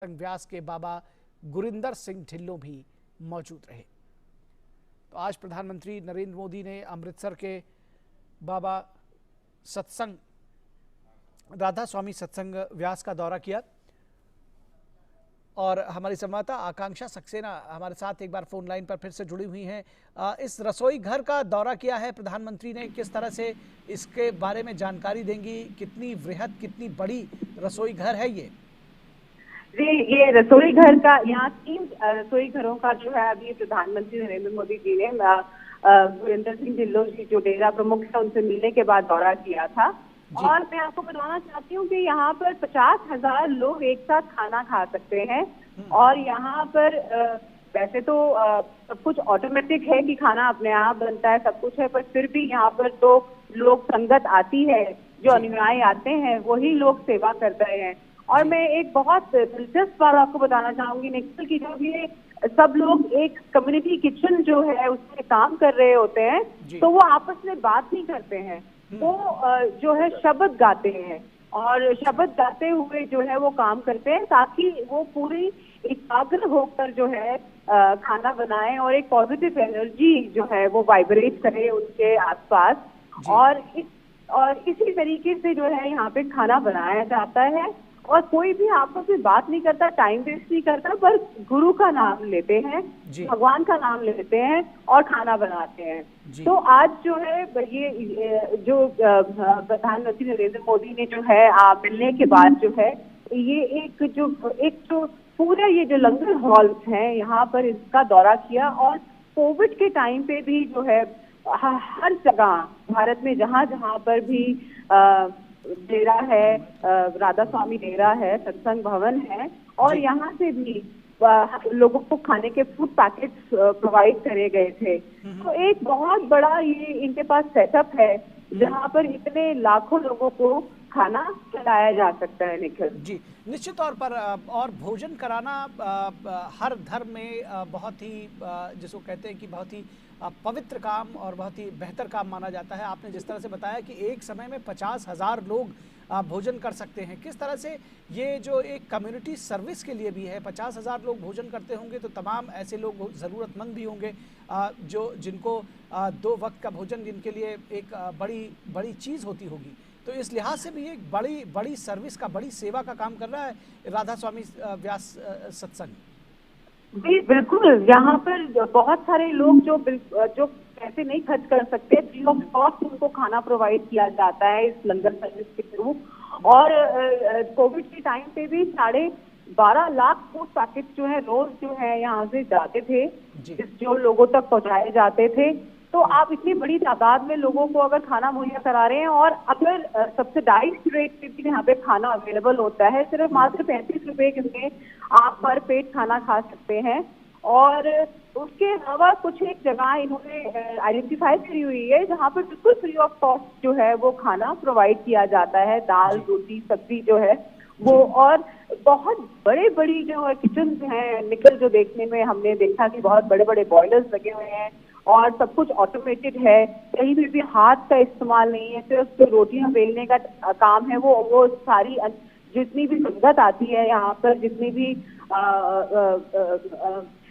व्यास के बाबा गुरिंदर सिंह ढिल्लों भी मौजूद रहे। तो आज प्रधानमंत्री नरेंद्र मोदी ने अमृतसर के बाबा सत्संग राधा स्वामी सत्संग व्यास का दौरा किया और हमारी संवाददाता आकांक्षा सक्सेना हमारे साथ एक बार फोन लाइन पर फिर से जुड़ी हुई हैं। इस रसोई घर का दौरा किया है प्रधानमंत्री ने, किस तरह से इसके बारे में जानकारी देंगी? कितनी वृहद, कितनी बड़ी रसोई घर है ये? जी, ये रसोई घर का यहाँ 3 रसोई घरों का जो है अभी प्रधानमंत्री नरेंद्र मोदी जी ने गुरिंदर सिंह ढिल्लों जी जो डेरा प्रमुख है उनसे मिलने के बाद दौरा किया था। और मैं आपको बताना चाहती हूँ कि यहाँ पर 50,000 लोग एक साथ खाना खा सकते हैं। और यहाँ पर वैसे तो सब कुछ ऑटोमेटिक है कि खाना अपने आप बनता है, सब कुछ है, पर फिर भी यहाँ पर तो लोग संगत आती है, जो अनुयायी आते हैं वही लोग सेवा कर रहे हैं। और मैं एक बहुत दिलचस्प बात आपको बताना चाहूंगी निखिल की, जब ये सब लोग एक कम्युनिटी किचन जो है उसमें काम कर रहे होते हैं तो वो आपस में बात नहीं करते हैं, वो जो है शब्द गाते हैं और शब्द गाते हुए जो है वो काम करते हैं ताकि वो पूरी एकाग्र होकर जो है खाना बनाएं और एक पॉजिटिव एनर्जी जो है वो वाइब्रेट करे उनके आसपास। और इसी तरीके से जो है यहाँ पे खाना बनाया जाता है और कोई भी आपस में बात नहीं करता, टाइम वेस्ट नहीं करता, पर गुरु का नाम लेते हैं, भगवान का नाम लेते हैं और खाना बनाते हैं। तो आज जो है ये जो प्रधानमंत्री नरेंद्र मोदी ने जो है मिलने के बाद जो है ये एक जो पूरा ये जो लंगर हॉल है यहाँ पर इसका दौरा किया। और कोविड के टाइम पे भी जो है हर जगह भारत में जहाँ जहाँ पर भी डेरा है, राधा स्वामी डेरा है, सत्संग भवन है और यहाँ से भी लोगों को खाने के फूड पैकेट्स प्रोवाइड करे गए थे। तो एक बहुत बड़ा ये इनके पास सेटअप है जहाँ पर इतने लाखों लोगों को खाना खिलाया जा सकता है। निखिल जी, निश्चित तौर पर और भोजन कराना हर धर्म में बहुत ही जिसको कहते हैं कि बहुत ही पवित्र काम और बहुत ही बेहतर काम माना जाता है। आपने जिस तरह से बताया कि एक समय में 50,000 लोग भोजन कर सकते हैं, किस तरह से ये जो एक कम्युनिटी सर्विस के लिए भी है। 50,000 लोग भोजन करते होंगे तो तमाम ऐसे लोग ज़रूरतमंद भी होंगे जो जिनको 2 वक्त का भोजन जिनके लिए एक बड़ी चीज़ होती होगी। तो इस लिहाज से भी एक बड़ी सर्विस का, बड़ी सेवा का काम कर रहा है राधा स्वामी व्यास सत्संग। जी बिल्कुल, यहाँ पर बहुत सारे लोग जो पैसे नहीं खर्च कर सकते, फ्री ऑफ कॉस्ट उनको खाना प्रोवाइड किया जाता है इस लंगर सर्विस के थ्रू। और कोविड के टाइम पे भी 12.5 लाख फूड पैकेट जो है रोज जो है यहाँ से जाते थे, जो लोगों तक पहुँचाए जाते थे। तो आप इतनी बड़ी तादाद में लोगों को अगर खाना मुहैया करा रहे हैं और अगर सब्सिडाइज्ड रेट पे भी यहाँ पे खाना अवेलेबल होता है, सिर्फ मात्र 35 रुपए में आप पर पेट खाना खा सकते हैं। और उसके अलावा कुछ एक जगह इन्होंने आइडेंटिफाई करी हुई है जहाँ पर बिल्कुल फ्री ऑफ कॉस्ट जो है वो खाना प्रोवाइड किया जाता है, दाल रोटी सब्जी जो है वो। और बहुत बड़ी जो किचन हैं निखिल, जो देखने में हमने देखा कि बहुत बड़े बड़े बॉयलर्स लगे हुए हैं और सब कुछ ऑटोमेटेड है, कहीं भी हाथ का इस्तेमाल नहीं है, सिर्फ जो रोटियां बेलने का काम है वो सारी जितनी भी संगत आती है यहाँ पर, जितनी भी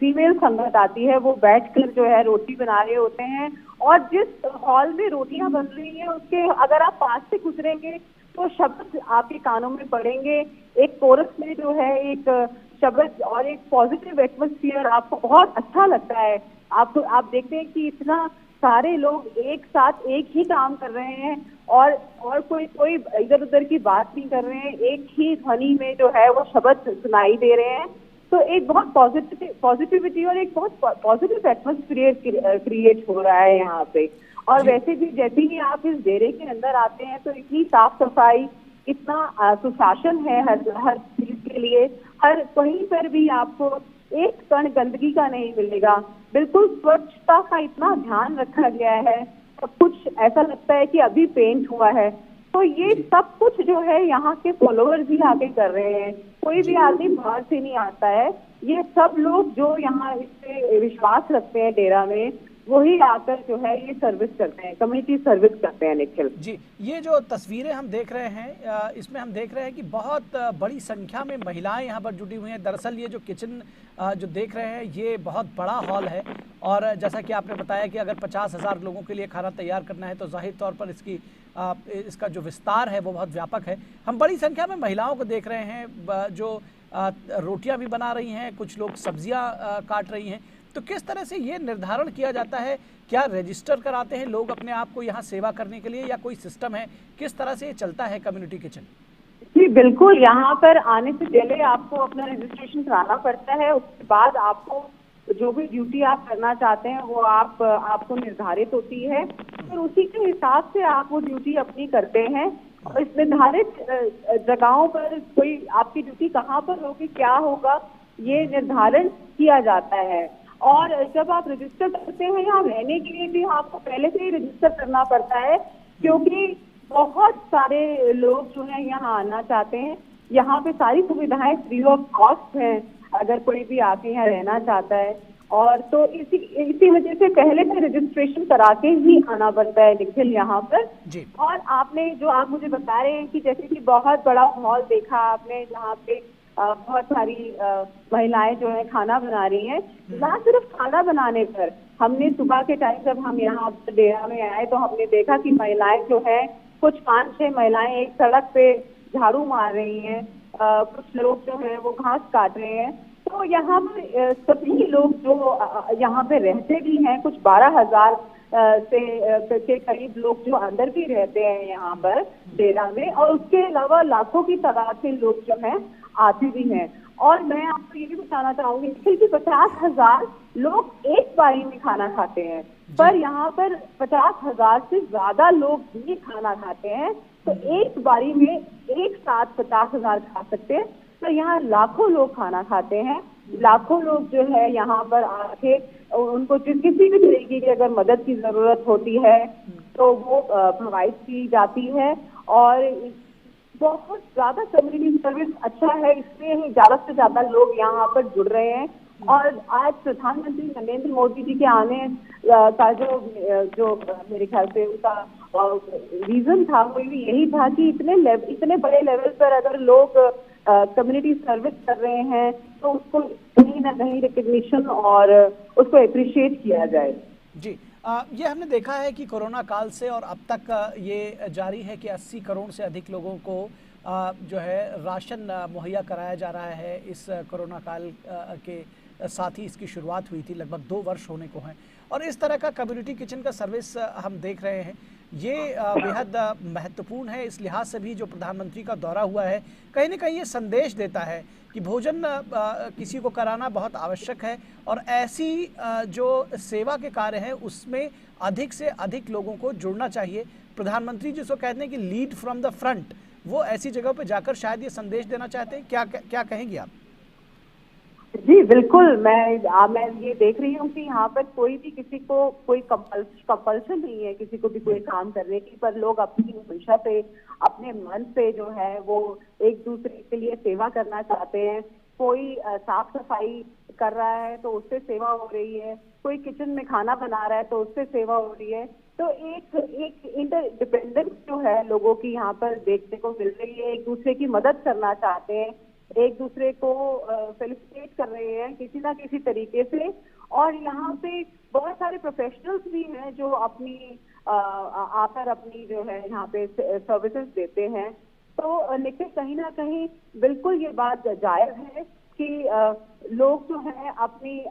फीमेल संगत आती है वो बैठकर जो है रोटी बना रहे होते हैं। और जिस हॉल में रोटियां बन रही हैं उसके अगर आप पास से गुजरेंगे तो शब्द आपके कानों में पड़ेंगे, एक कोरस में जो है एक शब्द और एक पॉजिटिव एटमॉस्फेयर आपको बहुत अच्छा लगता है। आप देखते हैं कि इतना सारे लोग एक साथ एक ही काम कर रहे हैं और कोई इधर उधर की बात नहीं कर रहे हैं, एक ही ध्वनि में जो है वो शब्द सुनाई दे रहे हैं। तो एक बहुत पॉजिटिविटी और एक बहुत पॉजिटिव एटमॉस्फेयर क्रिएट हो रहा है यहाँ पे। और वैसे भी जैसे ही आप इस डेरे के अंदर आते हैं तो इतनी साफ सफाई, इतना सुशासन है हर चीज के लिए, हर कहीं पर भी आपको एक कण गंदगी का नहीं मिलेगा, बिल्कुल स्वच्छता का इतना ध्यान रखा गया है, सब कुछ ऐसा लगता है कि अभी पेंट हुआ है। तो ये सब कुछ जो है यहाँ के फॉलोअर्स भी आके कर रहे हैं, कोई भी आदमी बाहर से नहीं आता है। ये सब लोग जो यहाँ इस पे विश्वास रखते हैं डेरा में, वही आकर जो है ये सर्विस करते हैं, कम्युनिटी सर्विस करते हैं। निखिल जी, ये जो तस्वीरें हम देख रहे हैं इसमें हम देख रहे हैं कि बहुत बड़ी संख्या में महिलाएं यहाँ पर जुटी हुई हैं। दरअसल ये जो किचन जो देख रहे हैं ये बहुत बड़ा हॉल है और जैसा कि आपने बताया कि अगर 50,000 लोगों के लिए खाना तैयार करना है तो जाहिर तौर पर इसका जो विस्तार है वो बहुत व्यापक है। हम बड़ी संख्या में महिलाओं को देख रहे हैं जो रोटियां भी बना रही हैं, कुछ लोग सब्जियां काट रही हैं। तो किस तरह से ये निर्धारण किया जाता है, क्या रजिस्टर कराते हैं लोग अपने आप को यहाँ सेवा करने के लिए या कोई सिस्टम है, किस तरह से ये चलता है कम्युनिटी किचन? जी बिल्कुल, यहाँ पर आने से पहले आपको अपना रजिस्ट्रेशन कराना पड़ता है। उसके बाद आपको जो भी ड्यूटी आप करना चाहते हैं वो आपको निर्धारित होती है, फिर उसी के हिसाब से आप वो ड्यूटी अपनी करते हैं। और इस निर्धारित जगहों पर कोई आपकी ड्यूटी कहाँ पर होगी, क्या होगा, ये निर्धारण किया जाता है। और जब आप रजिस्टर करते हैं, यहाँ रहने के लिए भी आपको पहले से ही रजिस्टर करना पड़ता है, क्योंकि बहुत सारे लोग जो है यहाँ आना चाहते हैं। यहाँ पे सारी सुविधाएं फ्री ऑफ कॉस्ट हैं अगर कोई भी आके यहाँ रहना चाहता है। और तो इसी वजह से पहले से रजिस्ट्रेशन करा के ही आना पड़ता है निखिल यहाँ पर जी। और आपने जो आप मुझे बता रहे हैं कि जैसे कि बहुत बड़ा हॉल देखा आपने जहाँ पे बहुत सारी महिलाएं जो है खाना बना रही हैं। ना सिर्फ खाना बनाने पर, हमने सुबह के टाइम जब हम यहाँ डेरा में आए तो हमने देखा कि महिलाएं जो है कुछ 5-6 महिलाएं एक सड़क पे झाड़ू मार रही हैं, कुछ लोग जो है वो घास काट रहे हैं। तो यहाँ पर सभी लोग जो यहाँ पे रहते भी हैं, कुछ 12,000 के करीब लोग जो अंदर भी रहते हैं यहाँ पर डेरा में, और उसके अलावा लाखों की तादाद में लोग जो हैं आते भी हैं। और मैं आपको ये भी बताना चाहूंगी कि 50,000 लोग एक बारी में खाना खाते हैं, पर यहाँ पर 50,000 से ज्यादा लोग भी खाना खाते हैं। तो एक बारी में एक साथ 50,000 खा सकते हैं। तो यहाँ लाखों लोग खाना खाते हैं। लाखों लोग जो है यहाँ पर आके उनको किसी भी तरीके की अगर मदद की जरूरत होती है तो वो प्रोवाइड की जाती है। और बहुत ज्यादा कम्युनिटी सर्विस अच्छा है, इसलिए ही ज्यादा से ज्यादा लोग यहाँ पर जुड़ रहे हैं। और आज प्रधानमंत्री नरेंद्र मोदी जी के आने का जो मेरे ख्याल से उसका रीजन था वो भी यही था कि इतने बड़े लेवल पर अगर लोग कम्युनिटी सर्विस कर रहे हैं तो उसको कहीं ना कहीं रिकग्निशन और उसको अप्रिशिएट किया जाए। जी, ये हमने देखा है कि कोरोना काल से और अब तक ये जारी है कि 80 करोड़ से अधिक लोगों को जो है राशन मुहैया कराया जा रहा है। इस कोरोना काल के साथ ही इसकी शुरुआत हुई थी, लगभग 2 वर्ष होने को हैं। और इस तरह का कम्युनिटी किचन का सर्विस हम देख रहे हैं, ये बेहद महत्वपूर्ण है। इस लिहाज से भी जो प्रधानमंत्री का दौरा हुआ है कहीं ना कहीं ये संदेश देता है कि भोजन किसी को कराना बहुत आवश्यक है और ऐसी जो सेवा के कार्य हैं उसमें अधिक से अधिक लोगों को जुड़ना चाहिए। प्रधानमंत्री जिसको कहते हैं कि लीड फ्रॉम द फ्रंट, वो ऐसी जगह पर जाकर शायद ये संदेश देना चाहते हैं। क्या कहेंगे आप? जी बिल्कुल, मैं ये देख रही हूँ कि यहाँ पर कोई भी किसी को कोई कंपल्शन नहीं है किसी को भी कोई काम करने की, पर लोग अपनी मंशा से, अपने मन से जो है वो एक दूसरे के लिए सेवा करना चाहते हैं। कोई साफ सफाई कर रहा है तो उससे सेवा हो रही है, कोई किचन में खाना बना रहा है तो उससे सेवा हो रही है। तो एक इंटरडिपेंडेंस जो है लोगों की यहाँ पर देखने को मिल रही है। एक दूसरे की मदद करना चाहते हैं, एक दूसरे को फेलिसिटेट कर रहे हैं किसी ना किसी तरीके से। और यहाँ पे बहुत सारे प्रोफेशनल्स भी हैं जो अपनी आकर अपनी जो है यहाँ पे सर्विसेज देते हैं। तो लेकिन कहीं ना कहीं बिल्कुल ये बात जायज है कि लोग जो है अपनी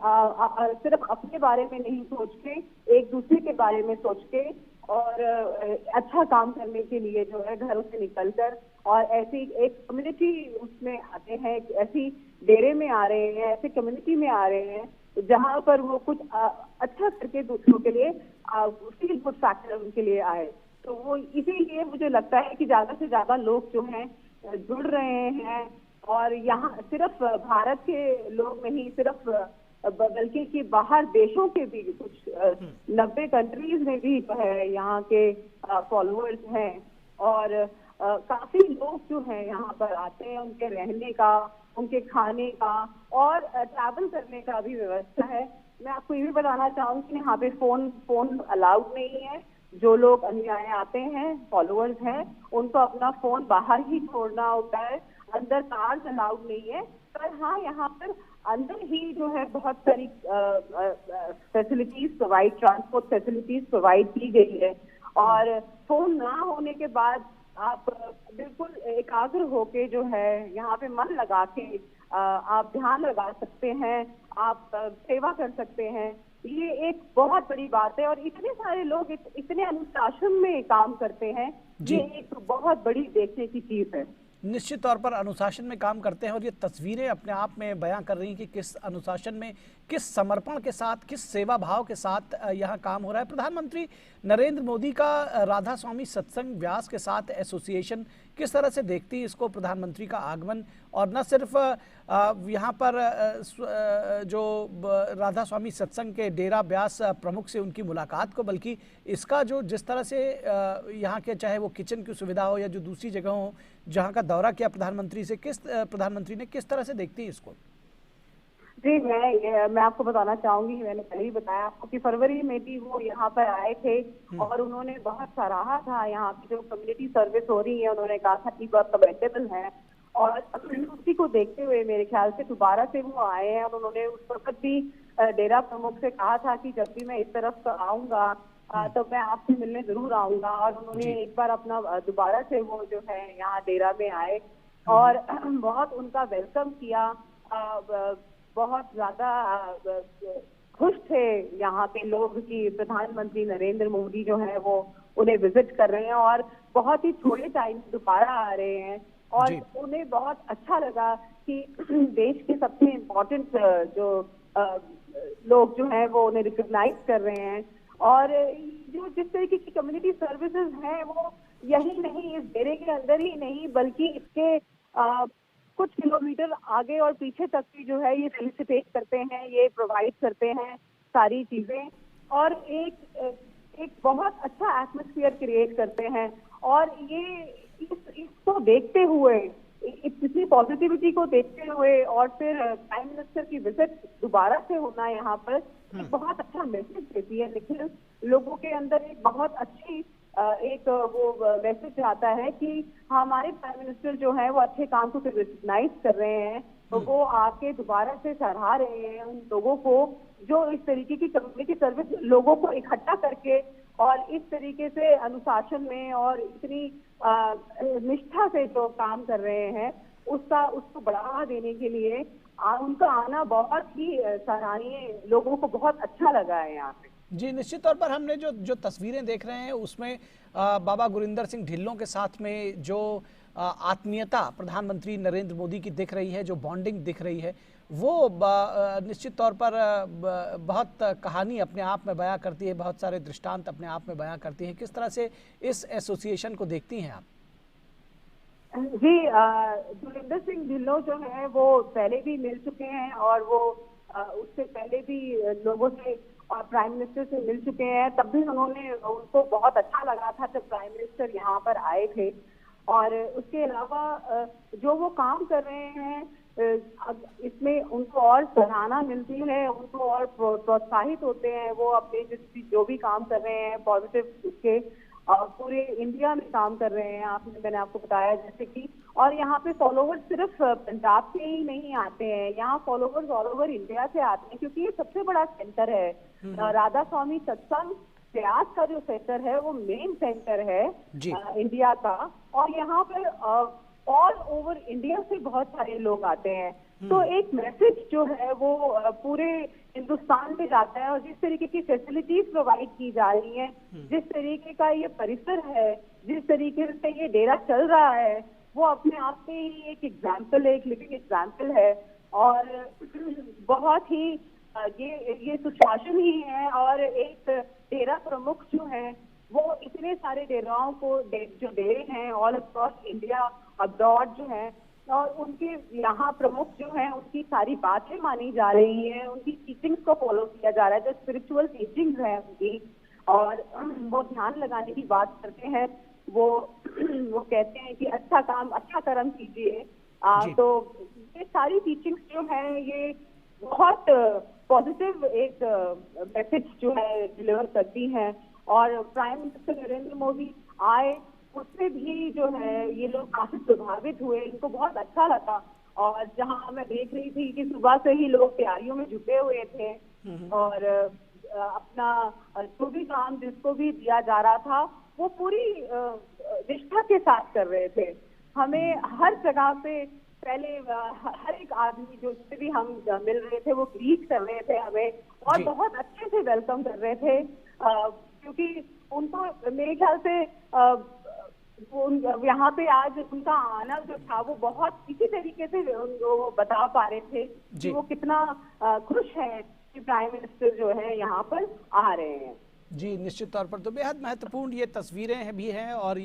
सिर्फ अपने बारे में नहीं सोच के, एक दूसरे के बारे में सोच के और अच्छा काम करने के लिए जो है घरों से निकलकर और ऐसी एक कम्युनिटी उसमें आते हैं, ऐसी डेरे में आ रहे हैं, ऐसे कम्युनिटी में आ रहे हैं जहां पर वो कुछ अच्छा करके दूसरों के लिए फील गुड फैक्टर उनके लिए आए। तो वो इसीलिए मुझे लगता है कि ज्यादा से ज्यादा लोग जो हैं जुड़ रहे हैं। और यहाँ सिर्फ भारत के लोग नहीं, सिर्फ बल्कि कि बाहर देशों के भी कुछ 90 कंट्रीज में भी जो है यहाँ के फॉलोअर्स हैं। और काफी लोग जो हैं यहाँ पर आते हैं, उनके रहने का, उनके खाने का और ट्रैवल करने का भी व्यवस्था है। मैं आपको ये भी बताना चाहूंगी कि यहाँ पे फोन अलाउड नहीं है। जो लोग अनुयायी आते हैं, फॉलोअर्स हैं, उनको अपना फोन बाहर ही छोड़ना होता है। अंदर कार्स अलाउड नहीं है। पर हाँ, यहाँ पर अंदर ही जो है बहुत सारी facilities provide, transport facilities provide की गई है। और फोन ना होने के बाद आप बिल्कुल एकाग्र होके जो है यहाँ पे मन लगा के आप ध्यान लगा सकते हैं, आप सेवा कर सकते हैं। ये एक बहुत बड़ी बात है। और इतने सारे लोग इतने अनुशासन में काम करते हैं, ये एक बहुत बड़ी देखने की चीज है। निश्चित तौर पर अनुशासन में काम करते हैं और ये तस्वीरें अपने आप में बयां कर रही हैं कि किस अनुशासन में, किस समर्पण के साथ, किस सेवा भाव के साथ यहाँ काम हो रहा है। प्रधानमंत्री नरेंद्र मोदी का राधा स्वामी सत्संग व्यास के साथ एसोसिएशन किस तरह से देखती है इसको, प्रधानमंत्री का आगमन, और न सिर्फ यहाँ पर जो राधा स्वामी सत्संग के डेरा व्यास प्रमुख से उनकी मुलाकात को, बल्कि इसका जो जिस तरह से यहाँ के चाहे वो किचन की सुविधा हो या जो दूसरी जगह हो जहाँ का दौरा किया प्रधानमंत्री से, प्रधानमंत्री ने किस तरह से देखती है इसको? जी, मैं आपको बताना चाहूंगी, मैंने पहले ही बताया आपको कि फरवरी में भी वो यहाँ पर आए थे और उन्होंने बहुत सराहा था यहाँ की जो कम्युनिटी सर्विस हो रही है। उन्होंने कहा था कि बहुत कमेंडेबल है। और उसी को देखते हुए मेरे ख्याल से दोबारा से वो आए हैं। और उन्होंने उस वक्त भी डेरा प्रमुख से कहा था कि जब भी मैं इस तरफ आऊंगा तो मैं आपसे मिलने जरूर आऊंगा। और उन्होंने एक बार अपना दोबारा से वो जो है यहाँ डेरा में आए और बहुत उनका वेलकम किया। बहुत ज्यादा खुश थे यहाँ पे लोग कि प्रधानमंत्री नरेंद्र मोदी जो है वो उन्हें विजिट कर रहे हैं और बहुत ही थोड़े टाइम दोबारा आ रहे हैं। और उन्हें बहुत अच्छा लगा कि देश के सबसे इम्पोर्टेंट जो लोग जो है वो उन्हें रिकॉग्नाइज कर रहे हैं। और जो जिस तरीके की कम्युनिटी सर्विसेज हैं वो यही नहीं, इस डेरे के अंदर ही नहीं बल्कि इसके कुछ किलोमीटर आगे और पीछे तक भी जो है ये फैसिलिटेट करते हैं, ये प्रोवाइड करते हैं सारी चीजें। और एक बहुत अच्छा एटमॉस्फेयर क्रिएट करते हैं। और ये इसको देखते हुए, इतनी पॉजिटिविटी को देखते हुए और फिर प्राइम मिनिस्टर की विजिट दोबारा से होना यहाँ पर एक बहुत अच्छा मैसेज देती है। निखिल, लोगों के अंदर एक बहुत अच्छी एक वो मैसेज आता है कि हमारे प्राइम मिनिस्टर जो है वो अच्छे काम को रिकॉग्नाइज कर रहे हैं। तो वो आके दोबारा से सराहा रहे हैं उन लोगों को जो इस तरीके की कम्युनिटी सर्विस लोगों को इकट्ठा करके और इस तरीके से अनुशासन में और इतनी निष्ठा से जो काम कर रहे हैं उसको बढ़ावा देने के लिए उनका आना बहुत ही सराहनीय, लोगों को बहुत अच्छा लगा है यहाँ पे। जी, निश्चित तौर पर हमने जो तस्वीरें देख रहे हैं उसमें बाबा गुरिंदर सिंह ढिल्लों के साथ में जो आत्मीयता प्रधानमंत्री नरेंद्र मोदी की दिख रही है, जो बॉन्डिंग दिख रही है, वो निश्चित तौर पर बहुत कहानी अपने आप में बयां करती है, बहुत सारे दृष्टांत अपने आप में बयां करती है। किस तरह से इस एसोसिएशन को देखती हैं आप? जी, गुरिंदर सिंह ढिल्लों जो है वो पहले भी मिल चुके हैं और वो उससे पहले भी लोगों से और प्राइम मिनिस्टर से मिल चुके हैं। तब भी उनको बहुत अच्छा लगा था जब प्राइम मिनिस्टर यहाँ पर आए थे। और उसके अलावा जो वो काम कर रहे हैं इसमें उनको और सराहना मिलती है, उनको और प्रोत्साहित होते हैं। वो अपने जो भी काम कर रहे हैं पॉजिटिव उसके पूरे इंडिया में काम कर रहे हैं। मैंने आपको बताया जैसे कि, और यहाँ पे फॉलोवर्स सिर्फ पंजाब से ही नहीं आते हैं, यहाँ फॉलोवर्स ऑल ओवर इंडिया से आते हैं क्योंकि ये सबसे बड़ा सेंटर है। राधा स्वामी सत्संग व्यास का जो सेंटर है वो मेन सेंटर है इंडिया का। और यहाँ पर ऑल ओवर इंडिया से बहुत सारे लोग आते हैं। तो एक मैसेज जो है वो पूरे हिंदुस्तान में जाता है। और जिस तरीके की फैसिलिटीज प्रोवाइड की जा रही है, जिस तरीके का ये परिसर है, जिस तरीके से ये डेरा चल रहा है, वो अपने आप में ही एक एग्जाम्पल है, एक लिविंग एग्जाम्पल है। और बहुत ही ये सुशासन ही है। और एक डेरा प्रमुख जो है वो इतने सारे डेराओं को जो डेरे हैं ऑल अक्रॉस इंडिया अब्रॉड जो है, और उनके यहाँ प्रमुख जो हैं उनकी सारी बातें मानी जा रही हैं, उनकी टीचिंग्स को फॉलो किया जा रहा है, जो स्पिरिचुअल टीचिंग्स है उनकी। और वो ध्यान लगाने की बात करते हैं। वो कहते हैं कि अच्छा काम, अच्छा कर्म कीजिए। तो ये सारी टीचिंग्स जो है ये बहुत पॉजिटिव एक मैसेज जो है डिलीवर करती हैं। और प्राइम मिनिस्टर नरेंद्र मोदी आए, उससे भी जो है ये लोग काफी प्रभावित हुए, इनको बहुत अच्छा लगा। और जहां मैं देख रही थी कि सुबह से ही लोग तैयारियों में जुटे हुए थे और अपना जो भी काम जिसको भी दिया जा रहा था वो पूरी निष्ठा के साथ कर रहे थे। हमें हर जगह पे पहले हर एक आदमी जो से भी हम मिल रहे थे वो ग्रीट कर रहे थे हमें और बहुत अच्छे से वेलकम कर रहे थे, क्योंकि उनको मेरे ख्याल से यहाँ पे आज उनका आना जो था वो बहुत इसी तरीके से वो बता पा रहे थे कि वो कितना खुश है कि प्राइम मिनिस्टर जो है यहाँ पर आ रहे हैं। जी निश्चित तौर पर, तो बेहद महत्वपूर्ण ये तस्वीरें भी हैं और